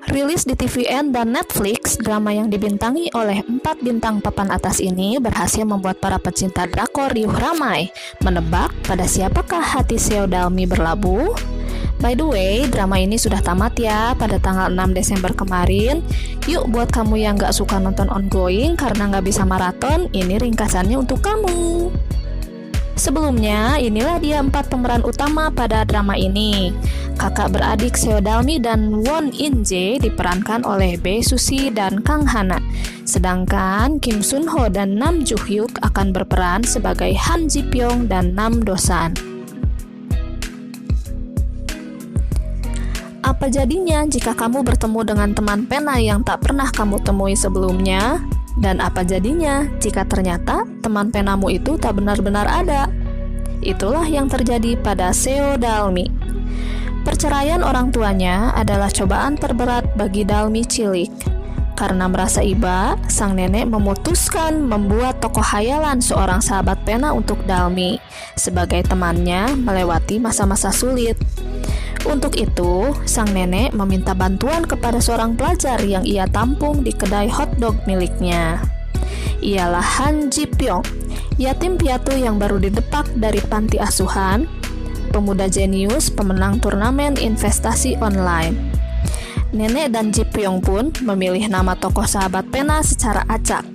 Rilis di TVN dan Netflix, drama yang dibintangi oleh 4 bintang papan atas ini berhasil membuat para pecinta drakor riuh ramai menebak pada siapakah hati Seo Dalmi berlabuh. By the way, drama ini sudah tamat ya pada tanggal 6 Desember kemarin. Yuk buat kamu yang gak suka nonton ongoing karena gak bisa maraton, ini ringkasannya untuk kamu. Sebelumnya, inilah dia 4 pemeran utama pada drama ini. Kakak beradik Seo Dalmi dan Won In Jae diperankan oleh Bae Suzy dan Kang Hana. Sedangkan Kim Sun Ho dan Nam Joo Hyuk akan berperan sebagai Han Ji Pyong dan Nam Do San. Apa jadinya jika kamu bertemu dengan teman pena yang tak pernah kamu temui sebelumnya? Dan apa jadinya jika ternyata teman penamu itu tak benar-benar ada? Itulah yang terjadi pada Seo Dalmi. Perceraian orang tuanya adalah cobaan terberat bagi Dalmi cilik. Karena merasa iba, sang nenek memutuskan membuat tokoh hayalan seorang sahabat pena untuk Dalmi sebagai temannya melewati masa-masa sulit. Untuk itu, sang nenek meminta bantuan kepada seorang pelajar yang ia tampung di kedai hotdog miliknya. Ialah Han Ji Pyong, yatim piatu yang baru didepak dari panti asuhan, pemuda jenius pemenang turnamen investasi online. Nenek dan Ji Pyong pun memilih nama tokoh sahabat pena secara acak.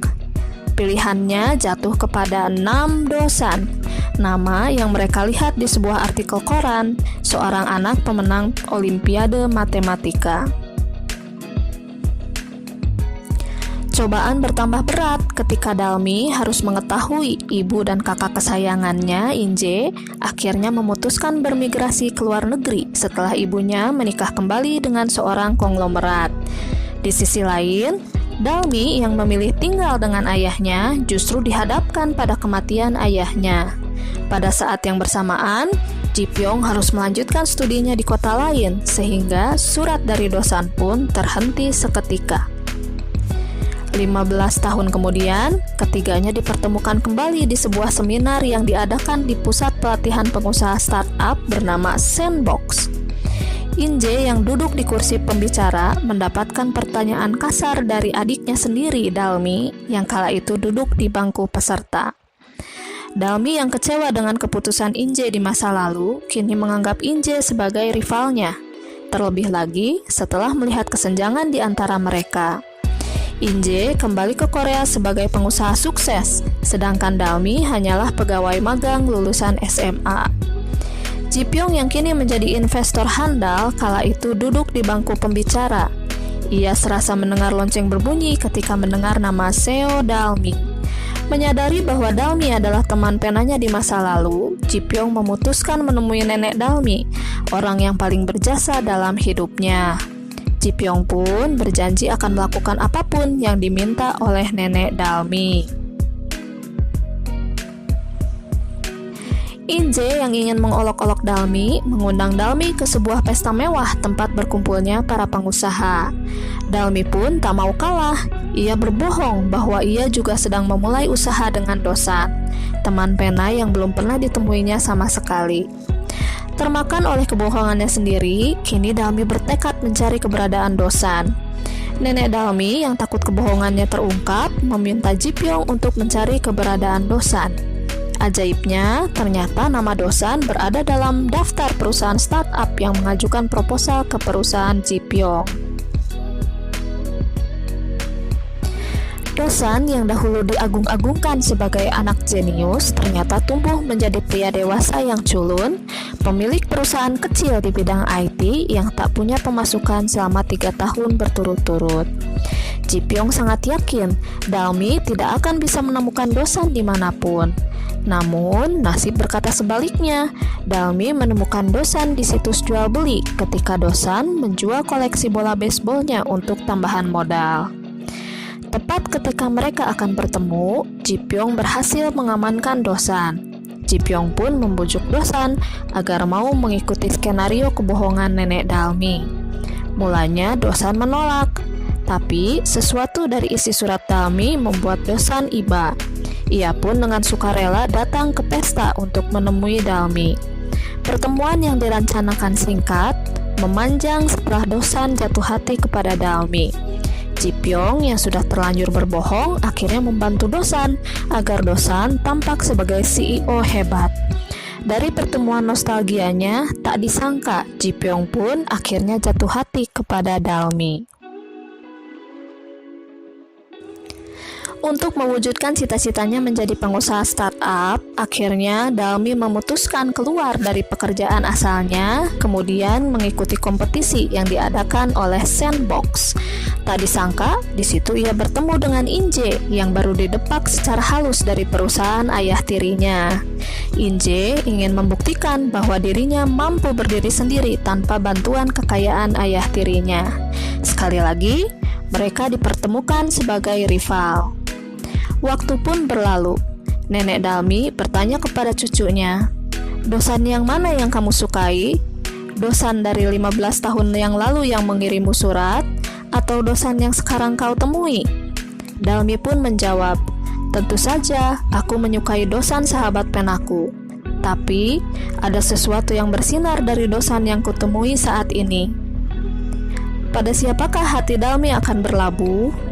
Pilihannya jatuh kepada Nam Do San, nama yang mereka lihat di sebuah artikel koran, seorang anak pemenang Olimpiade Matematika. Cobaan bertambah berat ketika Dalmi harus mengetahui ibu dan kakak kesayangannya, In Jae, akhirnya memutuskan bermigrasi ke luar negeri setelah ibunya menikah kembali dengan seorang konglomerat. Di sisi lain, Dalmi yang memilih tinggal dengan ayahnya justru dihadapkan pada kematian ayahnya. Pada saat yang bersamaan, Ji Pyong harus melanjutkan studinya di kota lain, sehingga surat dari Do San pun terhenti seketika. 15 tahun kemudian, ketiganya dipertemukan kembali di sebuah seminar yang diadakan di pusat pelatihan pengusaha startup bernama Sandbox. In Jae yang duduk di kursi pembicara mendapatkan pertanyaan kasar dari adiknya sendiri, Dalmi, yang kala itu duduk di bangku peserta. Dalmi yang kecewa dengan keputusan In Jae di masa lalu, kini menganggap In Jae sebagai rivalnya. Terlebih lagi setelah melihat kesenjangan di antara mereka. In Jae kembali ke Korea sebagai pengusaha sukses, sedangkan Dalmi hanyalah pegawai magang lulusan SMA. Ji Pyong yang kini menjadi investor handal kala itu duduk di bangku pembicara. Ia serasa mendengar lonceng berbunyi ketika mendengar nama Seo Dalmi. Menyadari bahwa Dalmi adalah teman penanya di masa lalu, Ji Pyong memutuskan menemui nenek Dalmi, orang yang paling berjasa dalam hidupnya. Ji Pyong pun berjanji akan melakukan apapun yang diminta oleh nenek Dalmi. In Jae yang ingin mengolok-olok Dalmi mengundang Dalmi ke sebuah pesta mewah tempat berkumpulnya para pengusaha. Dalmi pun tak mau kalah. Ia berbohong bahwa ia juga sedang memulai usaha dengan Do San, teman pena yang belum pernah ditemuinya sama sekali. Termakan oleh kebohongannya sendiri, kini Dalmi bertekad mencari keberadaan Do San. Nenek Dalmi yang takut kebohongannya terungkap meminta Ji Pyong untuk mencari keberadaan Do San. Ajaibnya, ternyata nama Do San berada dalam daftar perusahaan startup yang mengajukan proposal ke perusahaan Ji Pyong. Do San yang dahulu diagung-agungkan sebagai anak jenius ternyata tumbuh menjadi pria dewasa yang culun, pemilik perusahaan kecil di bidang IT yang tak punya pemasukan selama 3 tahun berturut-turut. Ji Pyong sangat yakin Dalmi tidak akan bisa menemukan Do San dimanapun. Namun, nasib berkata sebaliknya. Dalmi menemukan Do San di situs jual beli ketika Do San menjual koleksi bola baseballnya untuk tambahan modal. Tepat ketika mereka akan bertemu, Ji Pyong berhasil mengamankan Do San. Ji Pyong pun membujuk Do San agar mau mengikuti skenario kebohongan nenek Dalmi. Mulanya Do San menolak, tapi sesuatu dari isi surat Dalmi membuat Do San iba. Ia pun dengan sukarela datang ke pesta untuk menemui Dalmi. Pertemuan yang dirancanakan singkat, memanjang setelah Dosan jatuh hati kepada Dalmi. Ji Pyong yang sudah terlanjur berbohong akhirnya membantu Dosan agar Dosan tampak sebagai CEO hebat. Dari pertemuan nostalgianya, tak disangka Ji Pyong pun akhirnya jatuh hati kepada Dalmi. Untuk mewujudkan cita-citanya menjadi pengusaha startup, akhirnya Dalmi memutuskan keluar dari pekerjaan asalnya, kemudian mengikuti kompetisi yang diadakan oleh Sandbox. Tak disangka, di situ ia bertemu dengan Inje yang baru didepak secara halus dari perusahaan ayah tirinya. Inje ingin membuktikan bahwa dirinya mampu berdiri sendiri tanpa bantuan kekayaan ayah tirinya. Sekali lagi, mereka dipertemukan sebagai rival. Waktu pun berlalu. Nenek Dalmi bertanya kepada cucunya, "Dosan yang mana yang kamu sukai? Dosan dari 15 tahun yang lalu yang mengirimu surat, atau Dosan yang sekarang kau temui?" Dalmi pun menjawab, "Tentu saja aku menyukai Dosan sahabat penaku. Tapi ada sesuatu yang bersinar dari Dosan yang kutemui saat ini." Pada siapakah hati Dalmi akan berlabuh?